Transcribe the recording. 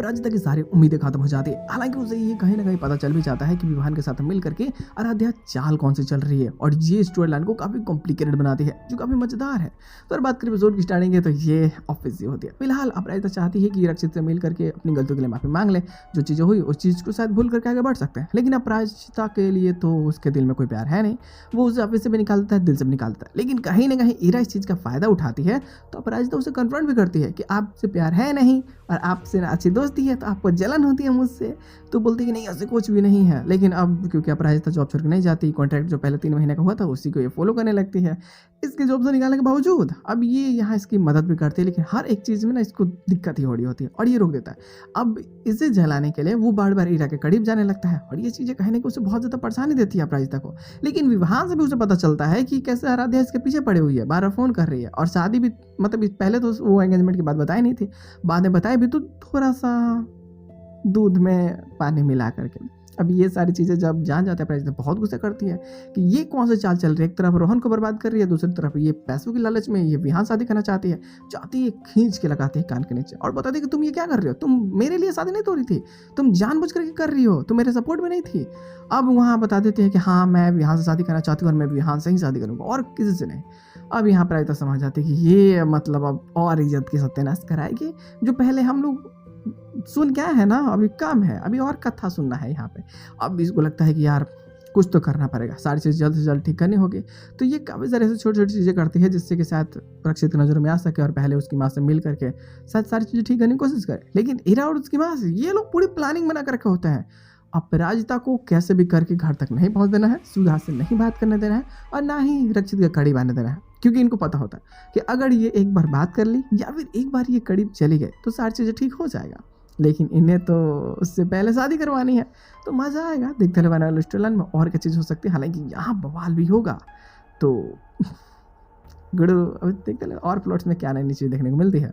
अपराजिता की सारी उम्मीदें खत्म हो जाती है। हालांकि उसे ये कहीं ना कहीं पता चल भी जाता है कि विवान के साथ मिल करके आराध्या चाल कौन सी चल रही है और ये स्टोरी लाइन को काफी कॉम्प्लिकेटेड बनाती है जो काफी मजेदार है। तो अगर बात करें एपिसोड की स्टार्टिंग है तो ये ऑफिस होती है। फिलहाल अपराजिता चाहती है कि रक्षित से मिल करके अपनी गलतियों के लिए माफी मांग ले, जो चीजें हुई उस चीज को शायद भूल करके आगे बढ़ सकते हैं। लेकिन अपराजिता के लिए तो उसके दिल में कोई प्यार है नहीं, वो उसे ऑफिस से भी निकालता है, दिल से भी निकालता है। लेकिन कहीं ना कहीं इरा इस चीज का फायदा उठाती है, तो अपराजिता उसे कन्फ्रंट भी करती है कि आपसे प्यार है नहीं और आपसे अच्छी दोस्ती है, तो आपको जलन होती है मुझसे। तो बोलती है कि नहीं ऐसे कुछ भी नहीं है। लेकिन अब क्योंकि अपराजिता जॉब छोड़ के नहीं जाती, कॉन्ट्रैक्ट जो पहले 3 महीने का हुआ था उसी को ये फॉलो करने लगती है। इसके जॉब से निकालने के बावजूद अब ये यहाँ इसकी मदद भी करती है, लेकिन हर एक चीज़ में ना इसको दिक्कत ही हो रही होती है और ये रोक देता है। अब इसे जलाने के लिए वो बार बार ईरा के करीब जाने लगता है और ये चीज़ें कहने को उसे बहुत ज़्यादा परेशानी देती है अपराजिता को। लेकिन वहाँ से भी उसे पता चलता है कि कैसे आराध्या इसके पीछे पड़ी हुई है, बार बार फ़ोन कर रही है और शादी भी मतलब पहले तो वो एंगेजमेंट की बात बताई नहीं थी, बाद में बताई भी तो थोड़ा सा दूध में पानी मिला करके। अब ये सारी चीज़ें जब जान जाते हैं अपराजिता बहुत गुस्सा करती है कि ये कौन सा चाल चल रही है। एक तरफ रोहन को बर्बाद कर रही है, दूसरी तरफ ये पैसों की लालच में ये विहान शादी करना चाहती है, खींच के लगाती है कान के नीचे और बताती है कि तुम ये क्या कर रहे हो, तुम मेरे लिए शादी नहीं तोड़ी थी, तुम जानबूझ करके कर रही हो, तुम मेरे सपोर्ट में नहीं थी। अब वहाँ बता देते हैं कि हाँ मैं विहान से शादी करना चाहती हूँ और मैं विहान से ही शादी करूँगा और किसी से नहीं। अब यहाँ अपराजिता समझ जाती है कि ये मतलब अब और इज्जत की सत्यानाश कराएगी, जो पहले हम लोग सुन क्या है ना, अभी कम है, अभी और कथा सुनना है यहाँ पे। अब इसको लगता है कि यार कुछ तो करना पड़ेगा, सारी चीज़ जल्द से जल्द ठीक करनी होगी। तो ये काफ़ी सारे ऐसे छोटी छोटी चीज़ें करती है जिससे कि शायद रक्षित की नज़रों में आ सके और पहले उसकी माँ से मिल करके शायद सारी चीज़ें ठीक करने की कोशिश करे। लेकिन ईरा और उसकी माँ से ये लोग पूरी प्लानिंग बना कर रखे होते हैं। अपराजिता को कैसे भी करके घर तक नहीं पहुँच देना है, सुधा से नहीं बात करने देना है और ना ही रक्षित के करीब आने देना है, क्योंकि इनको पता होता है कि अगर ये एक बार बात कर ली या फिर एक बार ये करीब चली गई तो सारी चीज़ें ठीक हो जाएगा। लेकिन इन्हें तो उससे पहले शादी करवानी है, तो मज़ा आएगा देखते रहने वाले स्टोरी लाइन में और क्या चीज़ हो सकती है। हालांकि यहाँ बवाल भी होगा, तो गुरु अभी देखते और प्लॉट्स में क्या नई चीज़ देखने को मिलती है।